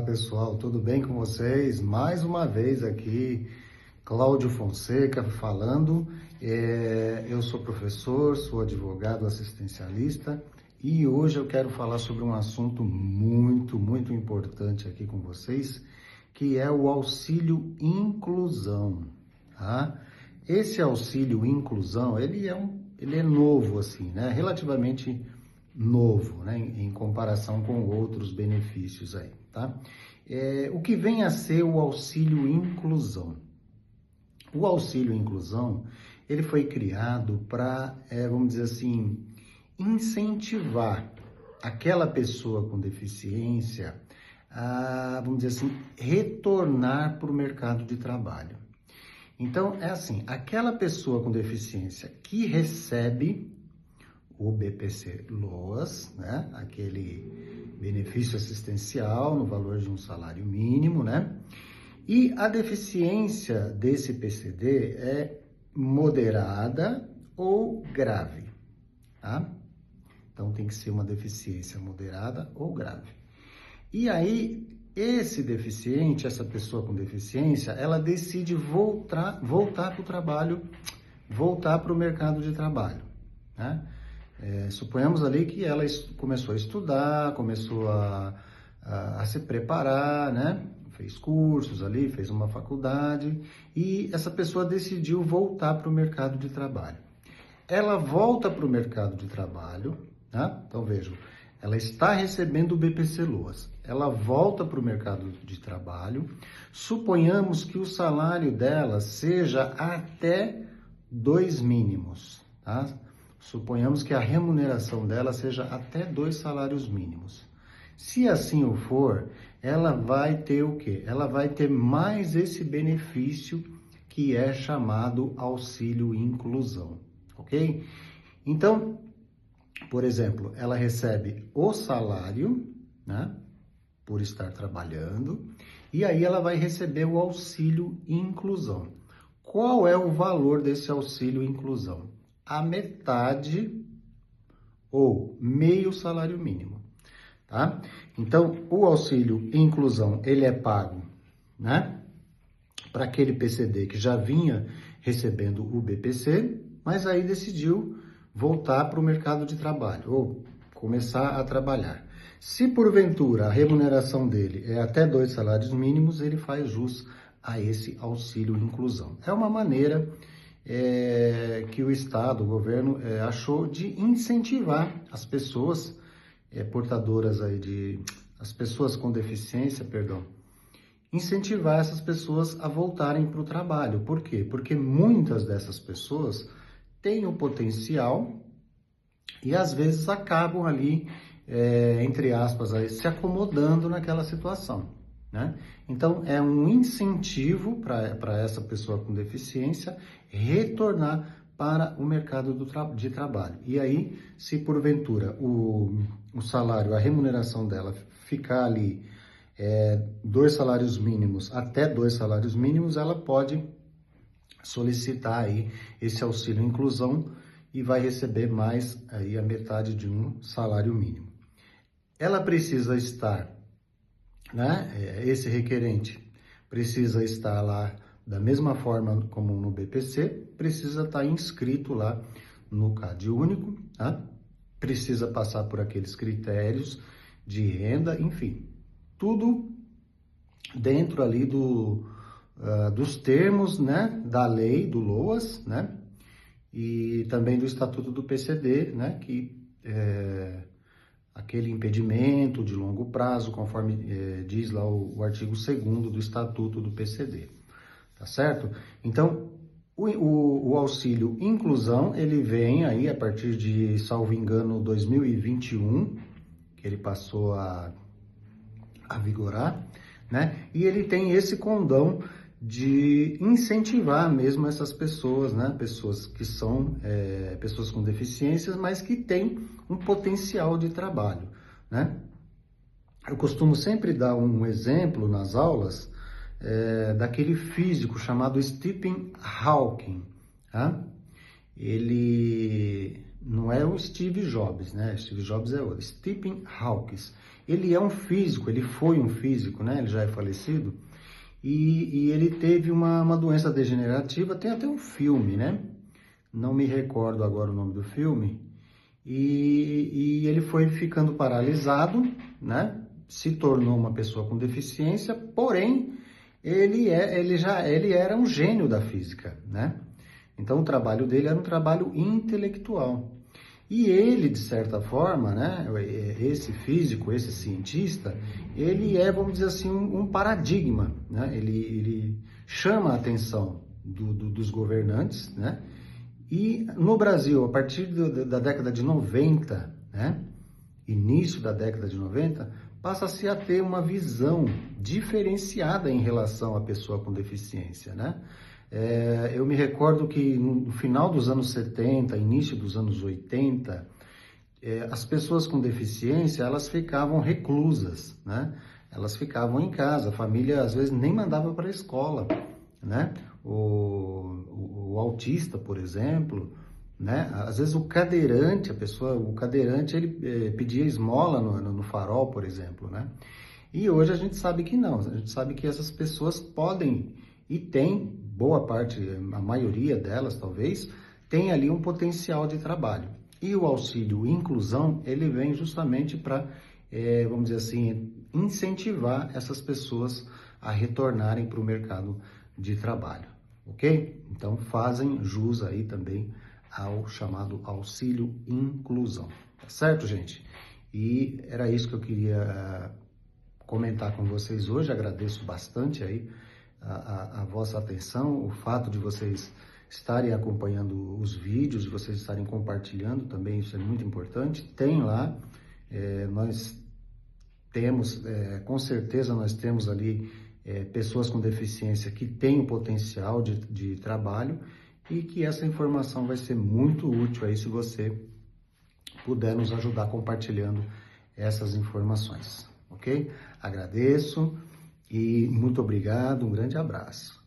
pessoal, tudo bem com vocês? Mais uma vez aqui, Cláudio Fonseca falando. Eu sou professor, sou advogado assistencialista e hoje eu quero falar sobre um assunto muito importante aqui com vocês, que é o auxílio inclusão, tá? Esse auxílio inclusão, ele é novo assim, né? Relativamente novo, né, em comparação com outros benefícios aí, tá? O que vem a ser o auxílio inclusão? O auxílio inclusão, ele foi criado para, vamos dizer assim, incentivar aquela pessoa com deficiência a, vamos dizer assim, retornar para o mercado de trabalho. Então, é assim, aquela pessoa com deficiência que recebe o BPC-Loas, né? Aquele benefício assistencial no valor de um salário mínimo, né? E a deficiência desse PCD é moderada ou grave, tá? Então tem que ser uma deficiência moderada ou grave. E aí, esse deficiente, essa pessoa com deficiência, ela decide voltar para o trabalho, voltar para o mercado de trabalho, né? Suponhamos ali que ela começou a estudar, começou a se preparar, né? Fez cursos ali, fez uma faculdade e essa pessoa decidiu voltar para o mercado de trabalho. Ela volta para o mercado de trabalho, né? Então vejam, ela está recebendo o BPC-Loas, ela volta para o mercado de trabalho, suponhamos que o salário dela seja até 2 mínimos, tá? Suponhamos que a remuneração dela seja até 2 salários mínimos. Se assim o for, ela vai ter o quê? Ela vai ter mais esse benefício que é chamado auxílio inclusão, ok? Então, por exemplo, ela recebe o salário, né, por estar trabalhando, e aí ela vai receber o auxílio inclusão. Qual é o valor desse auxílio inclusão? A metade ou meio salário mínimo, tá? Então, o auxílio inclusão, ele é pago, né, para aquele PCD que já vinha recebendo o BPC, mas aí decidiu voltar para o mercado de trabalho ou começar a trabalhar. Se porventura a remuneração dele é até 2 salários mínimos, ele faz jus a esse auxílio inclusão. É uma maneira que o Estado, o governo, achou de incentivar as pessoas portadoras aí as pessoas com deficiência, perdão, incentivar essas pessoas a voltarem para o trabalho. Por quê? Porque muitas dessas pessoas têm o potencial e às vezes acabam ali, entre aspas, aí, se acomodando naquela situação, né? Então, é um incentivo para essa pessoa com deficiência retornar para o mercado de trabalho. E aí, se porventura o salário, a remuneração dela ficar ali 2 salários mínimos, até 2 salários mínimos, ela pode solicitar aí esse auxílio inclusão e vai receber mais aí a metade de um salário mínimo. Ela precisa estar, né, esse requerente precisa estar lá da mesma forma como no BPC, precisa estar inscrito lá no CadÚnico, tá? Precisa passar por aqueles critérios de renda, enfim, tudo dentro ali dos termos, né, da lei do LOAS, né, e também do Estatuto do PCD, né, que aquele impedimento de longo prazo, conforme diz lá o artigo 2º do Estatuto do PCD, tá certo? Então, o auxílio inclusão, ele vem aí a partir de, salvo engano, 2021, que ele passou a vigorar, né? E ele tem esse condão de incentivar mesmo essas pessoas, né? Pessoas que são pessoas com deficiências, mas que têm um potencial de trabalho, né? Eu costumo sempre dar um exemplo nas aulas daquele físico chamado Stephen Hawking, tá? Ele não é o Steve Jobs, né? Steve Jobs é outro. Stephen Hawking. Ele é um físico, ele foi um físico, né? Ele já é falecido. E ele teve uma doença degenerativa, tem até um filme, né? Não me recordo agora o nome do filme. E ele foi ficando paralisado, né? Se tornou uma pessoa com deficiência, porém ele era um gênio da física, né? Então o trabalho dele era um trabalho intelectual. E ele, de certa forma, né, esse físico, esse cientista, ele é, vamos dizer assim, um paradigma, né? Ele chama a atenção dos governantes, né? E no Brasil, a partir da década de 90, né, início da década de 90, passa-se a ter uma visão diferenciada em relação à pessoa com deficiência, né? Eu me recordo que no final dos anos 70, início dos anos 80, as pessoas com deficiência, elas ficavam reclusas, né? Elas ficavam em casa, a família às vezes nem mandava para a escola, né? O autista, por exemplo, né? Às vezes o cadeirante, o cadeirante, ele pedia esmola no farol, por exemplo, né? E hoje a gente sabe que não, a gente sabe que essas pessoas podem e têm, boa parte, a maioria delas talvez, tem ali um potencial de trabalho. E o auxílio inclusão, ele vem justamente para, vamos dizer assim, incentivar essas pessoas a retornarem para o mercado de trabalho, ok? Então fazem jus aí também ao chamado auxílio inclusão, tá certo, gente? E era isso que eu queria comentar com vocês hoje. Agradeço bastante aí a vossa atenção, o fato de vocês estarem acompanhando os vídeos, de vocês estarem compartilhando também, isso é muito importante. Tem lá, nós temos, com certeza nós temos ali pessoas com deficiência que têm o potencial de trabalho e que essa informação vai ser muito útil aí se você puder nos ajudar compartilhando essas informações, ok? Agradeço e muito obrigado, um grande abraço.